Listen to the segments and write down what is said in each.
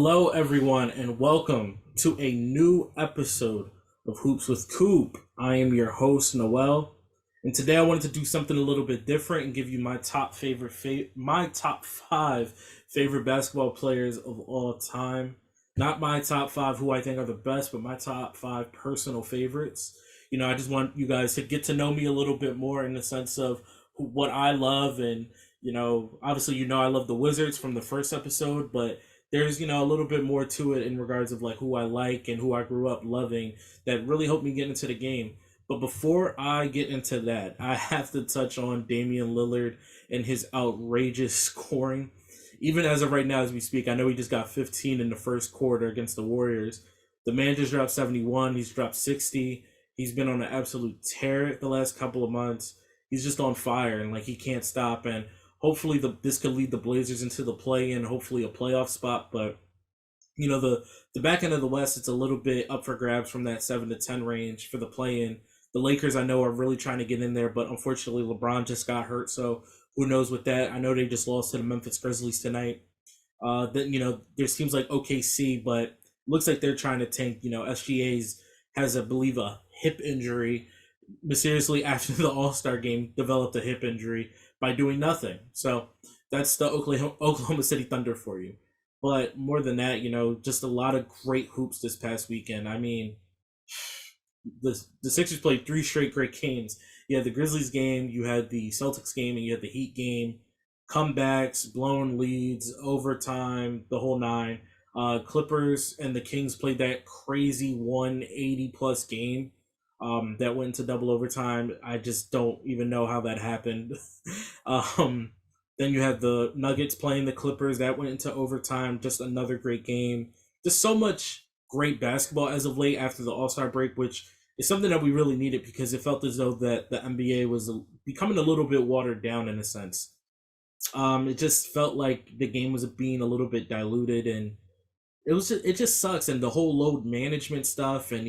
Hello, everyone, and welcome to a new episode of Hoops with Coop. I am your host, Noel, and today I wanted to do something a little bit different and give you my my top five favorite basketball players of all time. Not my top five who I think are the best, but my top five personal favorites. I just want you guys to get to know me a little bit more in the sense of what I love, and obviously, I love the Wizards from the first episode, but there's a little bit more to it in regards of like who I like and who I grew up loving that really helped me get into the game. But before I get into that, I have to touch on Damian Lillard and his outrageous scoring. Even as of right now, as we speak, I know he just got 15 in the first quarter against the Warriors. The man just dropped 71. He's dropped 60. He's been on an absolute tear the last couple of months. He's just on fire, and like he can't stop. And hopefully this could lead the Blazers into the play-in, hopefully a playoff spot. But the back end of the West, it's a little bit up for grabs from that 7 to 10 range for the play-in. The Lakers, I know, are really trying to get in there, but unfortunately LeBron just got hurt, so who knows with that. I know they just lost to the Memphis Grizzlies tonight. There seems like OKC, but looks like they're trying to tank. SGA's has, I believe, a hip injury. Mysteriously, after the All-Star game, developed a hip injury by doing nothing. So that's the Oklahoma City Thunder for you. But more than that, just a lot of great hoops this past weekend. I mean, the Sixers played 3 straight great games. You had the Grizzlies game, you had the Celtics game, and you had the Heat game. Comebacks, blown leads, overtime, the whole nine. Clippers and the Kings played that crazy 180-plus game that went into double overtime. I just don't even know how that happened. Then you had the Nuggets playing the Clippers. That went into overtime. Just another great game. Just so much great basketball as of late after the All-Star break, which is something that we really needed because it felt as though that the NBA was becoming a little bit watered down in a sense. It just felt like the game was being a little bit diluted, and it just sucks. And the whole load management stuff, and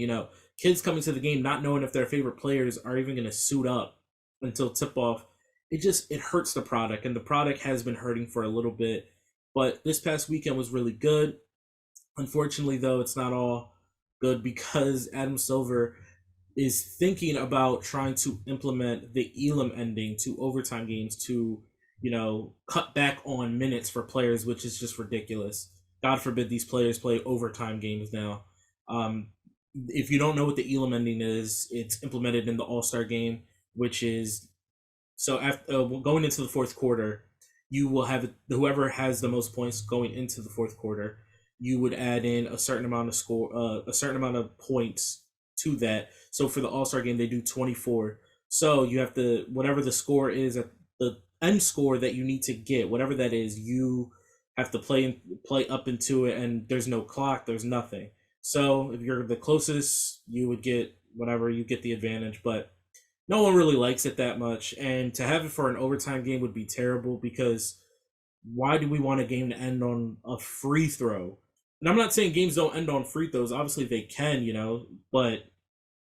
kids coming to the game not knowing if their favorite players are even going to suit up until tip off. It hurts the product, and the product has been hurting for a little bit. But this past weekend was really good. Unfortunately, though, it's not all good because Adam Silver is thinking about trying to implement the Elam ending to overtime games to, cut back on minutes for players, which is just ridiculous. God forbid these players play overtime games now. If you don't know what the Elam ending is, it's implemented in the All-Star game, which is so after going into the fourth quarter, you will have whoever has the most points going into the fourth quarter. You would add in a certain amount of points to that. So for the All-Star game, they do 24. So you have to whatever the score is at the end score that you need to get, whatever that is, you have to play up into it, and there's no clock, there's nothing. So if you're the closest, you would get whatever, you get the advantage, but no one really likes it that much. And to have it for an overtime game would be terrible because why do we want a game to end on a free throw? And I'm not saying games don't end on free throws. Obviously they can, but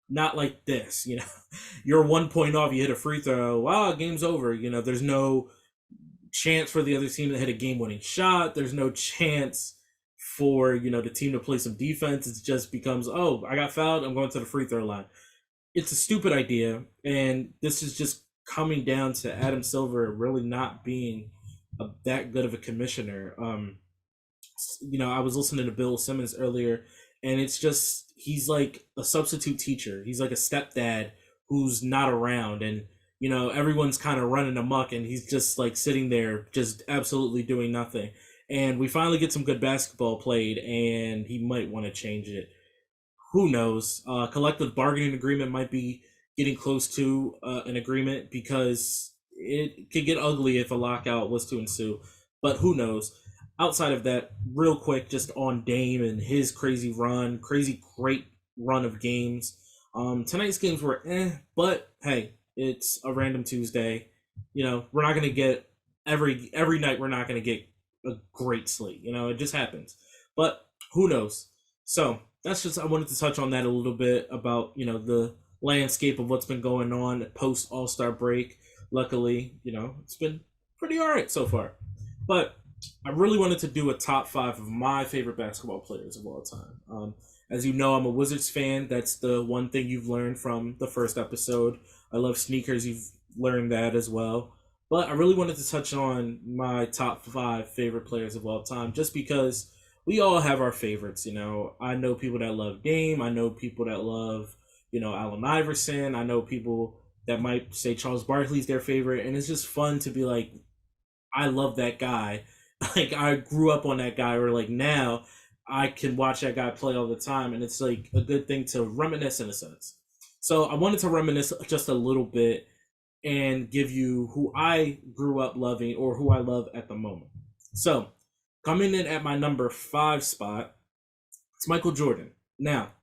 not like this, You're 1 point off, you hit a free throw, wow, game's over. There's no chance for the other team to hit a game-winning shot. There's no chance for the team to play some defense. It just becomes, oh, I got fouled, I'm going to the free throw line. It's a stupid idea, and this is just coming down to Adam Silver really not being that good of a commissioner. I was listening to Bill Simmons earlier, and it's just he's like a substitute teacher. He's like a stepdad who's not around, and everyone's kind of running amok, and he's just like sitting there just absolutely doing nothing. And we finally get some good basketball played, and he might want to change it. Who knows? Collective bargaining agreement might be getting close to an agreement because it could get ugly if a lockout was to ensue. But who knows? Outside of that, real quick, just on Dame and his crazy great run of games. Tonight's games were but hey, it's a random Tuesday. We're not gonna get every night. We're not gonna get a great slate. It just happens. But who knows? So that's just I wanted to touch on that a little bit about the landscape of what's been going on post All-Star break. Luckily, it's been pretty all right so far. But I really wanted to do a top five of my favorite basketball players of all time. As you know, I'm a Wizards fan. That's the one thing you've learned from the first episode. I love sneakers. You've learned that as well. But I really wanted to touch on my top five favorite players of all time, just because we all have our favorites. I know people that love Dame. I know people that love, Allen Iverson. I know people that might say Charles Barkley's their favorite, and it's just fun to be like, I love that guy. Like I grew up on that guy, or like now I can watch that guy play all the time, and it's like a good thing to reminisce in a sense. So I wanted to reminisce just a little bit and give you who I grew up loving or who I love at the moment. So coming in at my number five spot, it's Michael Jordan. Now,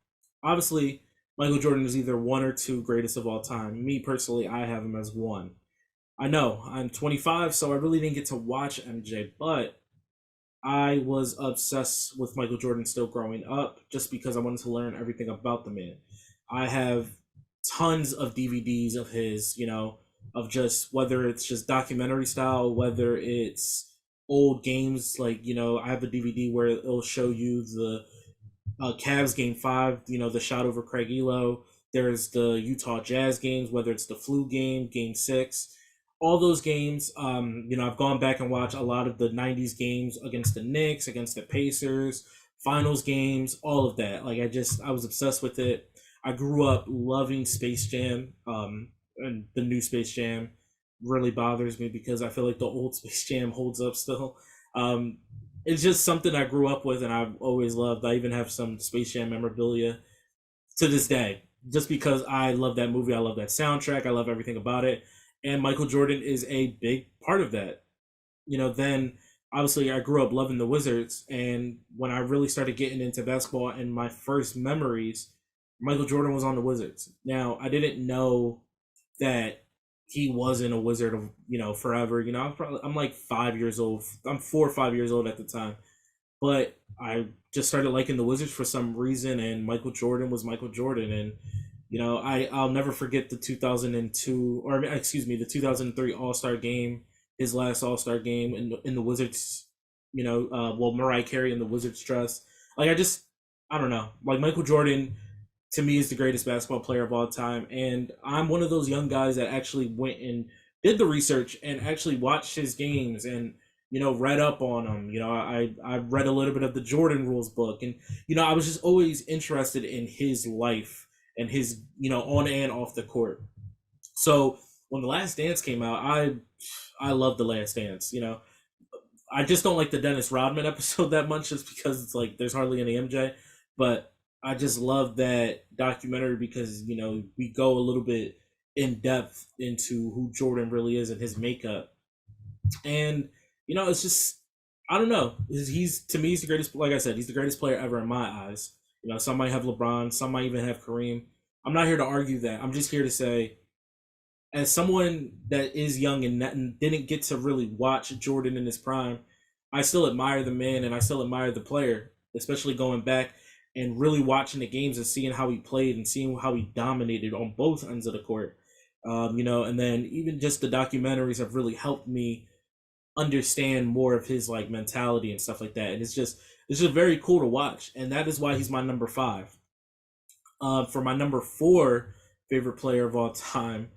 obviously, Michael Jordan is either one or two greatest of all time. Me personally, I have him as one. I know I'm 25, so I really didn't get to watch MJ, but I was obsessed with Michael Jordan still growing up just because I wanted to learn everything about the man. I have tons of DVDs of his, of just whether it's just documentary style, whether it's old games, like, I have a DVD where it'll show you the Cavs game five, the shot over Craig Elo. There's the Utah Jazz games, whether it's the flu game six, all those games. I've gone back and watched a lot of the '90s games against the Knicks, against the Pacers, finals games, all of that. Like I was obsessed with it. I grew up loving Space Jam, and the new Space Jam really bothers me because I feel like the old Space Jam holds up still. Um, it's just something I grew up with and I've always loved. I even have some Space Jam memorabilia to this day, just because I love that movie. I love that soundtrack. I love everything about it. And Michael Jordan is a big part of that. Then obviously I grew up loving the Wizards. And when I really started getting into basketball and my first memories, Michael Jordan was on the Wizards. Now, I didn't know that he wasn't a Wizard of, forever. I'm like 5 years old. I'm 4 or 5 years old at the time. But I just started liking the Wizards for some reason, and Michael Jordan was Michael Jordan. And I'll never forget the 2002, or excuse me, the 2003 All Star game, his last All Star game in the Wizards. Mariah Carey in the Wizards dress. Like I don't know. Like Michael Jordan to me is the greatest basketball player of all time, and I'm one of those young guys that actually went and did the research and actually watched his games and read up on him. I read a little bit of the Jordan Rules book, and I was just always interested in his life and his on and off the court. So when the Last Dance came out, I love the Last Dance. I just don't like the Dennis Rodman episode that much, just because it's like there's hardly any MJ. But I just love that documentary because we go a little bit in depth into who Jordan really is and his makeup. And it's just, I don't know. He's to me, he's the greatest. Like I said, he's the greatest player ever in my eyes. Some might have LeBron, some might even have Kareem. I'm not here to argue that. I'm just here to say, as someone that is young and didn't get to really watch Jordan in his prime, I still admire the man and I still admire the player, especially going back and really watching the games and seeing how he played and seeing how he dominated on both ends of the court. And then even just the documentaries have really helped me understand more of his like mentality and stuff like that. And it's just very cool to watch. And that is why he's my number five. For my number four favorite player of all time,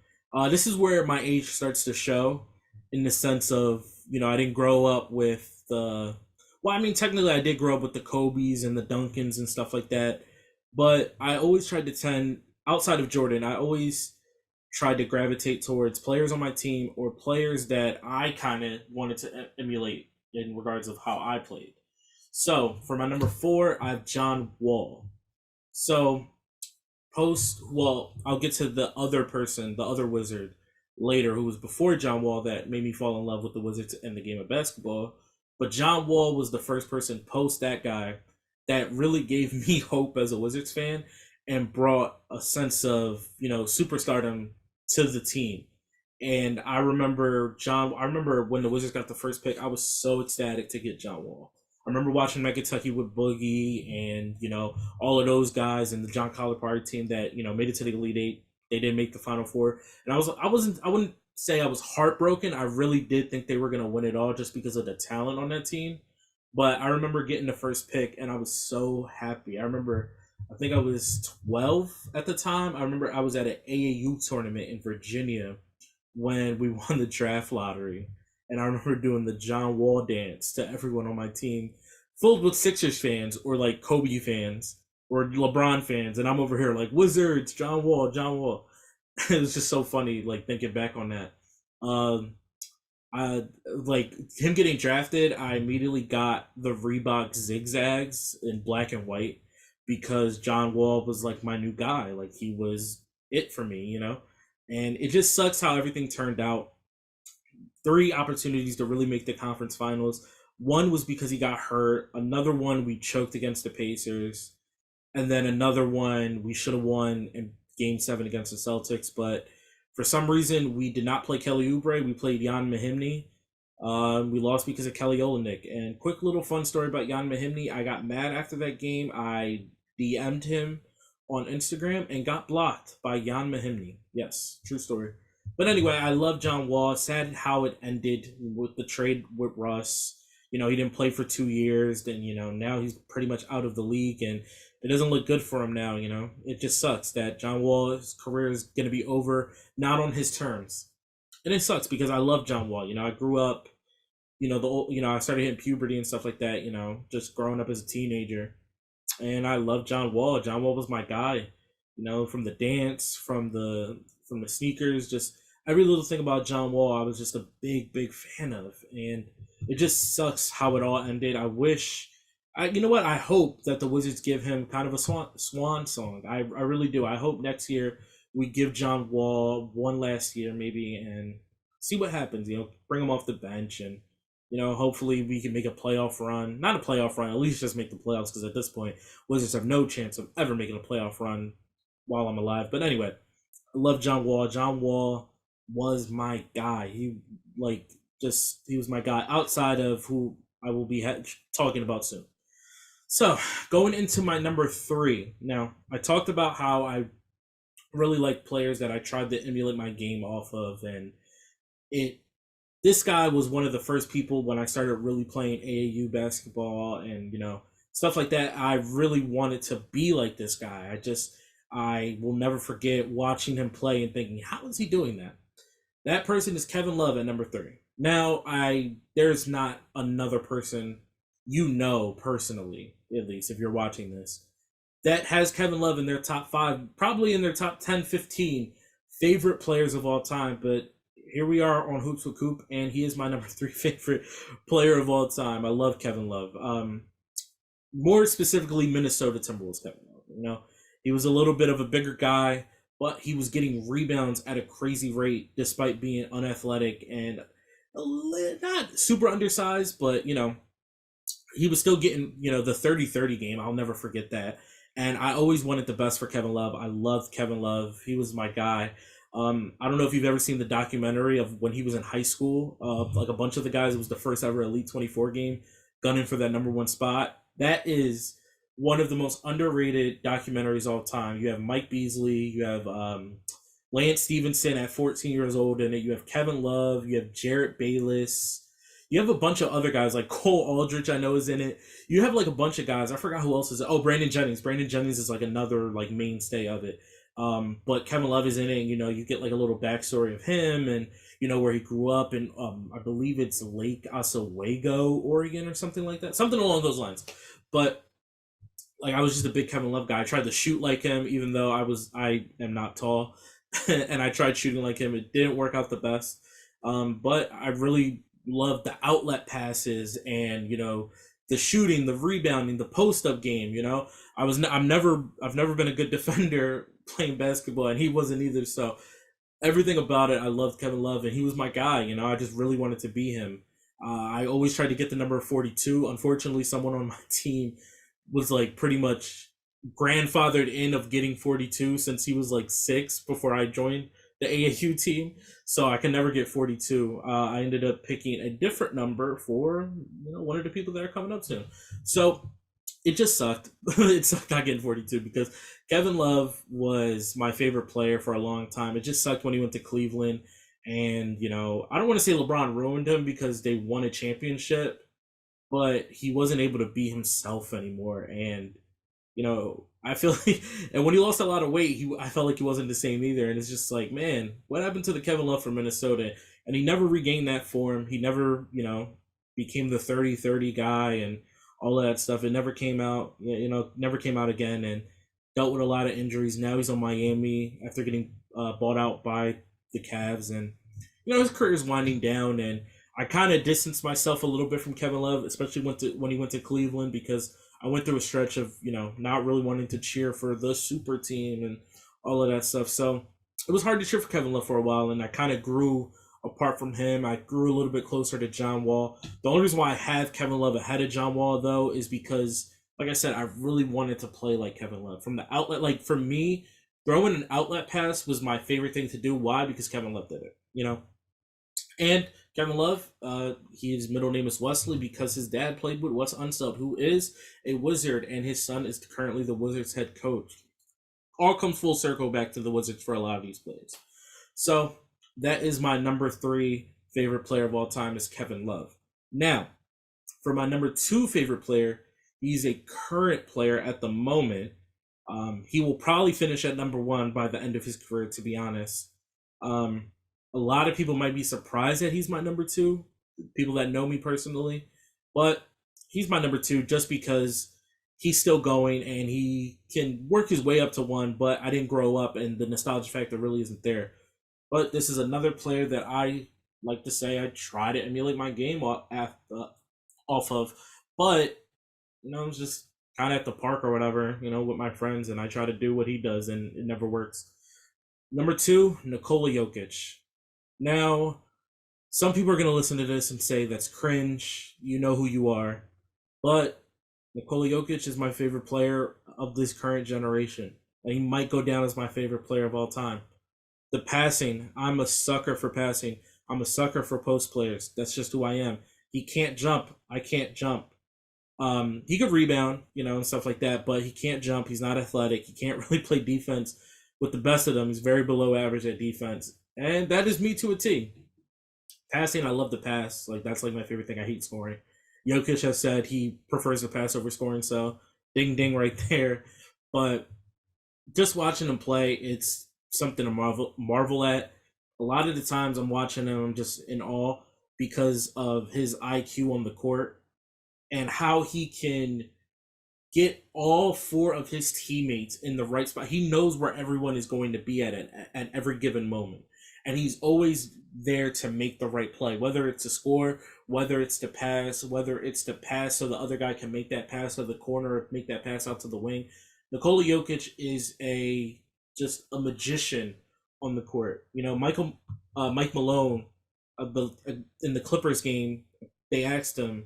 this is where my age starts to show, in the sense of I didn't grow up with the. Well, I mean, technically, I did grow up with the Kobe's and the Duncans and stuff like that, but I always tried to tend outside of Jordan. I always tried to gravitate towards players on my team or players that I kind of wanted to emulate in regards of how I played. So for my number four, I have John Wall. So I'll get to the other person, the other Wizard later, who was before John Wall, that made me fall in love with the Wizards and the game of basketball. But John Wall was the first person post that guy that really gave me hope as a Wizards fan and brought a sense of superstardom to the team. And I remember when the Wizards got the first pick, I was so ecstatic to get John Wall. I remember watching at Kentucky with Boogie and all of those guys and the John Calipari team that made it to the Elite Eight. They didn't make the Final Four, and I wouldn't say I was heartbroken. I really did think they were going to win it all just because of the talent on that team. But I remember getting the first pick, and I was so happy. I think I was 12 at the time. I remember I was at an AAU tournament in Virginia when we won the draft lottery. And I remember doing the John Wall dance to everyone on my team, filled with Sixers fans or like Kobe fans or LeBron fans. And I'm over here like, Wizards, John Wall, John Wall. It was just so funny, like thinking back on that. Um, I like him getting drafted. I immediately got the Reebok zigzags in black and white because John Wall was like my new guy. Like he was it for me, you know. And it just sucks how everything turned out. Three opportunities to really make the conference finals. One was because he got hurt. Another one we choked against the Pacers, and then another one we should have won in Game 7 against the Celtics, but for some reason we did not play Kelly Oubre. We played Jan Mahimny. We lost because of Kelly Olynyk. And quick little fun story about Jan Mahimny. I got mad after that game. I DM'd him on Instagram and got blocked by Jan Mahimny. Yes, true story. But anyway, I love John Wall. Sad how it ended with the trade with Russ. You know, he didn't play for 2 years. Then, you know, now he's pretty much out of the league. And it doesn't look good for him now, you know. It just sucks that John Wall's career is going to be over, not on his terms. And it sucks because I love John Wall. You know, I grew up, I started hitting puberty and stuff like that, you know, just growing up as a teenager. And I love John Wall. John Wall was my guy, you know, from the dance, from the sneakers, just every little thing about John Wall, I was just a big fan of. And it just sucks how it all ended. You know what? I hope that the Wizards give him kind of a swan song. I really do. I hope next year we give John Wall one last year maybe and see what happens. You know, bring him off the bench and hopefully we can make a playoff run. Not a playoff run, at least just make the playoffs because at this point Wizards have no chance of ever making a playoff run while I'm alive. But anyway, I love John Wall. John Wall was my guy. He was my guy outside of who I will be talking about soon. So, going into my number 3. Now, I talked about how I really like players that I tried to emulate my game off of, and this guy was one of the first people when I started really playing AAU basketball and, stuff like that. I really wanted to be like this guy. I will never forget watching him play and thinking, how is he doing that? That person is Kevin Love at number 3. Now, there's not another person personally, at least if you're watching this, that has Kevin Love in their top 5, probably in their top 10, 15 favorite players of all time. But here we are on Hoops with Coop, and he is my number 3 favorite player of all time. I love Kevin Love. More specifically, Minnesota Timberwolves Kevin Love. He was a little bit of a bigger guy, but he was getting rebounds at a crazy rate despite being unathletic and not super undersized, but, he was still getting, the 30-30 game. I'll never forget that. And I always wanted the best for Kevin Love. I loved Kevin Love. He was my guy. I don't know if you've ever seen the documentary of when he was in high school. Like a bunch of the guys, it was the first ever Elite 24 game, gunning for that number 1 spot. That is one of the most underrated documentaries all time. You have Mike Beasley, you have Lance Stevenson at 14 years old in it. You have Kevin Love, you have Jarrett Bayless. You have a bunch of other guys like Cole Aldrich, I know, is in it. You have like a bunch of guys. I forgot who else is it. Oh, Brandon Jennings. Brandon Jennings is like another like mainstay of it. But Kevin Love is in it. And, you get like a little backstory of him and, where he grew up in, I believe it's Lake Oswego, Oregon or something like that. Something along those lines. But like I was just a big Kevin Love guy. I tried to shoot like him, even though I am not tall. And I tried shooting like him. It didn't work out the best. But I really loved the outlet passes and the shooting, the rebounding, the post up game. I've never been a good defender playing basketball, and he wasn't either. So everything about it, I loved Kevin Love, and he was my guy. I just really wanted to be him. I always tried to get the number 42. Unfortunately, someone on my team was like pretty much grandfathered in of getting 42 since he was like 6 before I joined the AAU team, so I can never get 42. I ended up picking a different number for one of the people that are coming up soon. So it just sucked. It sucked not getting 42 because Kevin Love was my favorite player for a long time. It just sucked when he went to Cleveland. And, I don't want to say LeBron ruined him because they won a championship, but he wasn't able to be himself anymore. And, I feel like, and when he lost a lot of weight, I felt like he wasn't the same either. And it's just like, man, what happened to the Kevin Love from Minnesota? And he never regained that form. He never, became the 30-30 guy and all of that stuff. It never came out, never came out again, and dealt with a lot of injuries. Now he's on Miami after getting bought out by the Cavs. And, his career is winding down. And I kind of distanced myself a little bit from Kevin Love, especially when he went to Cleveland, because I went through a stretch of, not really wanting to cheer for the super team and all of that stuff. So it was hard to cheer for Kevin Love for a while, and I kind of grew apart from him. I grew a little bit closer to John Wall. The only reason why I have Kevin Love ahead of John Wall, though, is because, like I said, I really wanted to play like Kevin Love. From the outlet, like for me, throwing an outlet pass was my favorite thing to do. Why? Because Kevin Love did it, And Kevin Love, his middle name is Wesley because his dad played with Wes Unseld, who is a Wizard, and his son is currently the Wizards head coach. All comes full circle back to the Wizards for a lot of these plays. So that is my number 3 favorite player of all time is Kevin Love. Now, for my number 2 favorite player, he's a current player at the moment. He will probably finish at number 1 by the end of his career, to be honest. A lot of people might be surprised that he's my number 2, people that know me personally, but he's my number 2 just because he's still going and he can work his way up to 1, but I didn't grow up and the nostalgia factor really isn't there. But this is another player that I like to say I try to emulate my game off of, but, I'm just kind of at the park or whatever, with my friends, and I try to do what he does, and it never works. Number 2, Nikola Jokic. Now, some people are going to listen to this and say that's cringe. You know who you are. But Nikola Jokic is my favorite player of this current generation. And he might go down as my favorite player of all time. The passing, I'm a sucker for passing. I'm a sucker for post players. That's just who I am. He can't jump. I can't jump. He could rebound, and stuff like that, but he can't jump. He's not athletic. He can't really play defense with the best of them. He's very below average at defense. And that is me to a T. Passing, I love the pass. Like, that's like my favorite thing. I hate scoring. Jokic has said he prefers the pass over scoring, so ding ding right there. But just watching him play, it's something to marvel at. A lot of the times I'm watching him, I'm just in awe because of his IQ on the court and how he can get all 4 of his teammates in the right spot. He knows where everyone is going to be at every given moment. And he's always there to make the right play, whether it's to score, whether it's to pass, whether it's to pass so the other guy can make that pass to the corner or make that pass out to the wing. Nikola Jokic is just a magician on the court. Mike Malone, in the Clippers game, they asked him,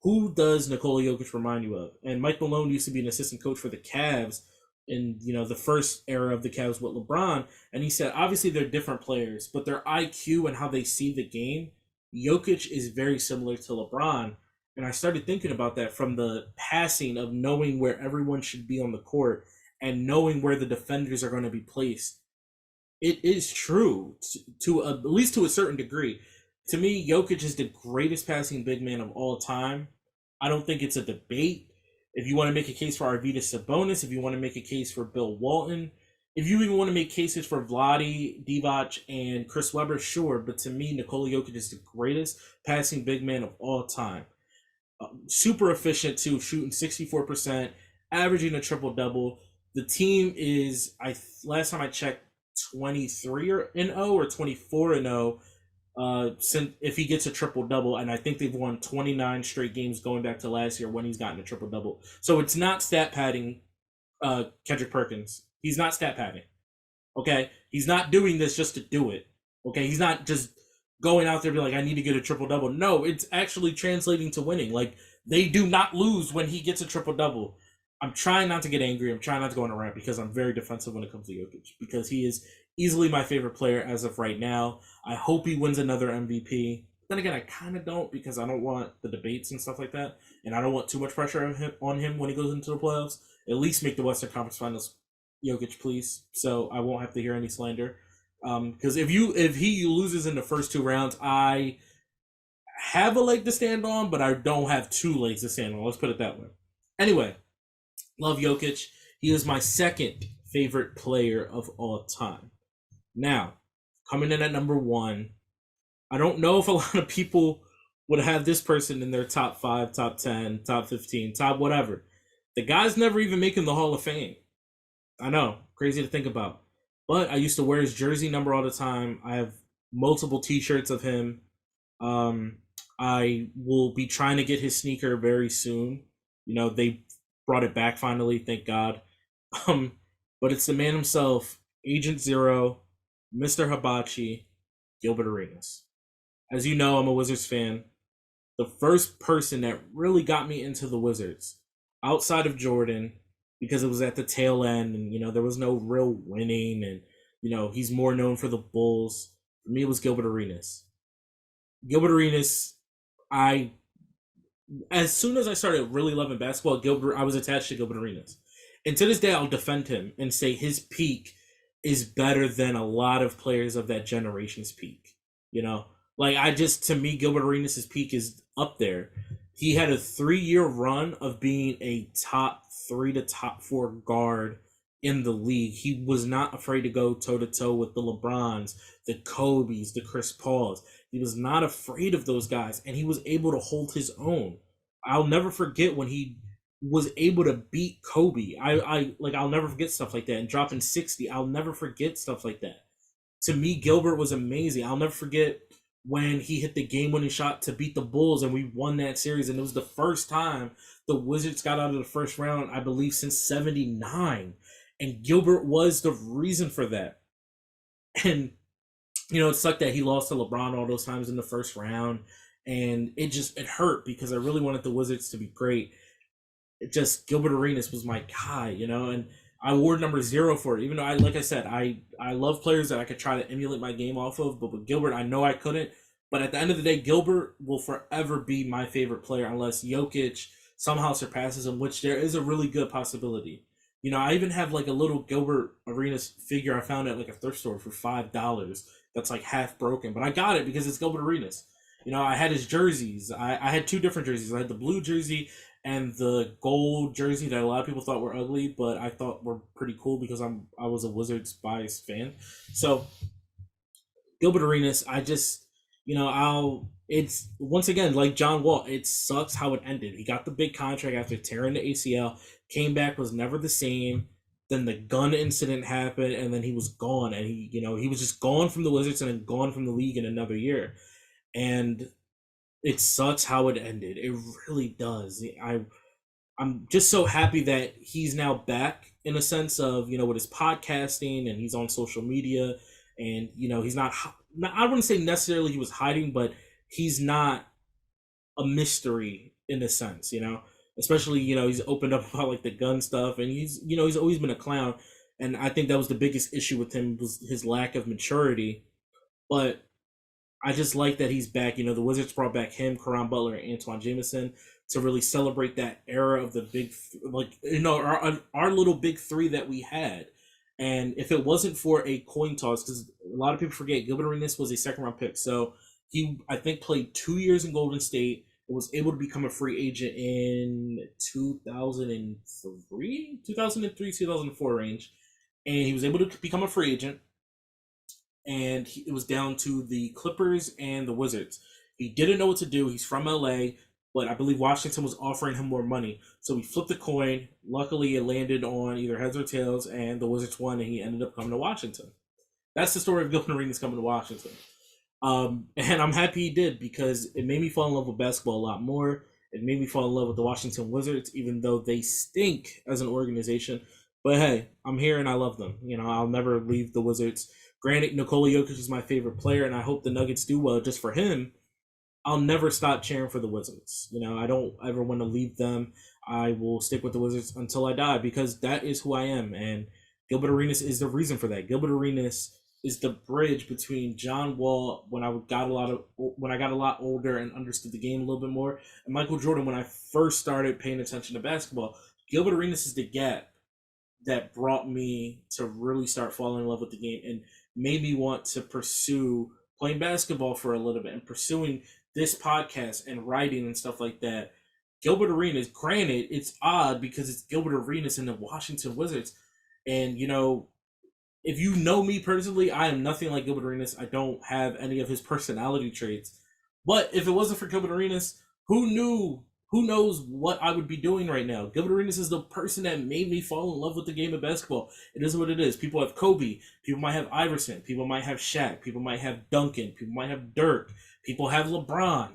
who does Nikola Jokic remind you of? And Mike Malone used to be an assistant coach for the Cavs in the first era of the Cavs with LeBron, and he said obviously they're different players, but their IQ and how they see the game, Jokic is very similar to LeBron. And I started thinking about that from the passing of knowing where everyone should be on the court and knowing where the defenders are going to be placed. It is true to at least to a certain degree. To me, Jokic is the greatest passing big man of all time. I don't think it's a debate. If you want to make a case for Arvydas Sabonis, if you want to make a case for Bill Walton, if you even want to make cases for Vlade Divac and Chris Webber, sure. But to me, Nikola Jokic is the greatest passing big man of all time. Super efficient too, shooting 64%, averaging a triple-double. The team is, last time I checked, 23-0 or 24-0. Since if he gets a triple double, and I think they've won 29 straight games going back to last year when he's gotten a triple double. So it's not stat padding, Kendrick Perkins. He's not stat padding. Okay, he's not doing this just to do it. Okay, he's not just going out there and be like, I need to get a triple double. No, it's actually translating to winning. Like, they do not lose when he gets a triple double. I'm trying not to get angry. I'm trying not to go on a rant because I'm very defensive when it comes to Jokic because he is easily my favorite player as of right now. I hope he wins another MVP. Then again, I kind of don't because I don't want the debates and stuff like that, and I don't want too much pressure on him when he goes into the playoffs. At least make the Western Conference Finals, Jokic, please, so I won't have to hear any slander. Because if he loses in the first two rounds, I have a leg to stand on, but I don't have two legs to stand on. Let's put it that way. Anyway, love Jokic. He is my second favorite player of all time. Now, coming in at number one, I don't know if a lot of people would have this person in their top 5, top 10, top 15, top whatever. The guy's never even making the Hall of Fame. I know, crazy to think about. But I used to wear his jersey number all the time. I have multiple T-shirts of him. Um, I will be trying to get his sneaker very soon. They brought it back finally, thank God. Um, but it's the man himself, Agent Zero, Mr. Hibachi, Gilbert Arenas. As you know, I'm a Wizards fan. The first person that really got me into the Wizards, outside of Jordan, because it was at the tail end, and there was no real winning, and he's more known for the Bulls. For me, it was Gilbert Arenas. Gilbert Arenas, I as soon as I started really loving basketball, I was attached to Gilbert Arenas. And to this day, I'll defend him and say his peak is better than a lot of players of that generation's peak. To me, Gilbert Arenas' peak is up there. He had a 3-year run of being a top 3 to top 4 guard in the league. He was not afraid to go toe to toe with the LeBrons, the Kobe's, the Chris Pauls. He was not afraid of those guys, and he was able to hold his own. I'll never forget when he was able to beat Kobe. I'll never forget stuff like that. And dropping 60, I'll never forget stuff like that. To me, Gilbert was amazing. I'll never forget when he hit the game-winning shot to beat the Bulls, and we won that series. And it was the first time the Wizards got out of the first round, I believe, since '79. And Gilbert was the reason for that. And, it sucked that he lost to LeBron all those times in the first round. And it hurt because I really wanted the Wizards to be great. Gilbert Arenas was my guy, and I wore number 0 for it. Even though like I said, I love players that I could try to emulate my game off of, but with Gilbert, I know I couldn't. But at the end of the day, Gilbert will forever be my favorite player unless Jokic somehow surpasses him, which there is a really good possibility. I even have like a little Gilbert Arenas figure I found at like a thrift store for $5 that's like half broken, but I got it because it's Gilbert Arenas. I had his jerseys. I had 2 different jerseys. I had the blue jersey and the gold jersey that a lot of people thought were ugly, but I thought were pretty cool because I was a Wizards biased fan. So Gilbert Arenas, it's once again like John Wall. It sucks how it ended. He got the big contract after tearing the ACL, came back, was never the same. Then the gun incident happened, and then he was gone, and he was just gone from the Wizards and then gone from the league in another year. And it sucks how it ended. It really does. I'm just so happy that he's now back in a sense of, with his podcasting, and he's on social media, and, he's not, I wouldn't say necessarily he was hiding, but he's not a mystery in a sense, especially, he's opened up about like the gun stuff, and he's always been a clown. And I think that was the biggest issue with him, was his lack of maturity. But I just like that he's back. The Wizards brought back him, Caron Butler, and Antoine Jameson to really celebrate that era of the big, our little big 3 that we had. And if it wasn't for a coin toss, because a lot of people forget, Gilbert Arenas was a 2nd-round pick. So he, I think, played 2 years in Golden State and was able to become a free agent in 2003, 2004 range. And he was able to become a free agent. And it was down to the Clippers and the Wizards. He didn't know what to do. He's from LA, but I believe Washington was offering him more money. So he flipped the coin. Luckily, it landed on either heads or tails, and the Wizards won, and he ended up coming to Washington. That's the story of Gilbert Arenas coming to Washington. And I'm happy he did, because it made me fall in love with basketball a lot more. It made me fall in love with the Washington Wizards, even though they stink as an organization. But hey, I'm here and I love them. I'll never leave the Wizards. Granted, Nikola Jokic is my favorite player, and I hope the Nuggets do well just for him. I'll never stop cheering for the Wizards. I don't ever want to leave them. I will stick with the Wizards until I die, because that is who I am. And Gilbert Arenas is the reason for that. Gilbert Arenas is the bridge between John Wall when I got a lot older and understood the game a little bit more, and Michael Jordan when I first started paying attention to basketball. Gilbert Arenas is the gap that brought me to really start falling in love with the game and made me want to pursue playing basketball for a little bit and pursuing this podcast and writing and stuff like that. Gilbert Arenas, granted, it's odd because it's Gilbert Arenas and the Washington Wizards. And, if you know me personally, I am nothing like Gilbert Arenas. I don't have any of his personality traits. But if it wasn't for Gilbert Arenas, who knew? Who knows what I would be doing right now? Gilbert Arenas is the person that made me fall in love with the game of basketball. It is what it is. People have Kobe. People might have Iverson. People might have Shaq. People might have Duncan. People might have Dirk. People have LeBron.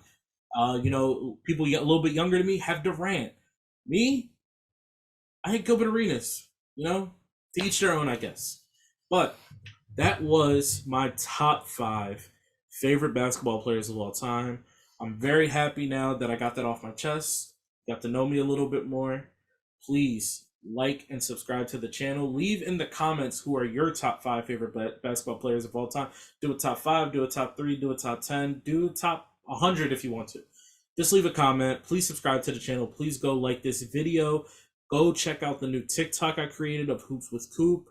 People a little bit younger than me have Durant. Me, I hate Gilbert Arenas. To each their own, I guess. But that was my top 5 favorite basketball players of all time. I'm very happy now that I got that off my chest. Got to know me a little bit more. Please like and subscribe to the channel. Leave in the comments who are your top 5 favorite basketball players of all time. Do a top 5, do a top 3, do a top 10, do a top 100 if you want to. Just leave a comment. Please subscribe to the channel. Please go like this video. Go check out the new TikTok I created of Hoops with Coop.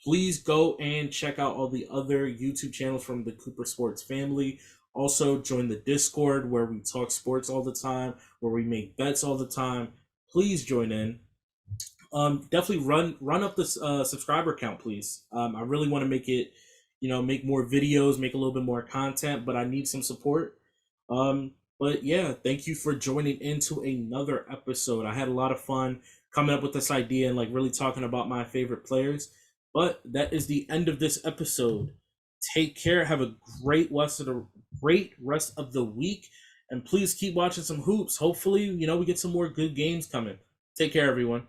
Please go and check out all the other YouTube channels from the Cooper Sports family. Also, join the Discord where we talk sports all the time, where we make bets all the time. Please join in. Definitely run up the subscriber count, please. I really want to make it, make more videos, make a little bit more content, but I need some support. But yeah, thank you for joining into another episode. I had a lot of fun coming up with this idea and really talking about my favorite players. But that is the end of this episode. Take care. Have a great rest of the week. And please keep watching some hoops. Hopefully, we get some more good games coming. Take care, everyone.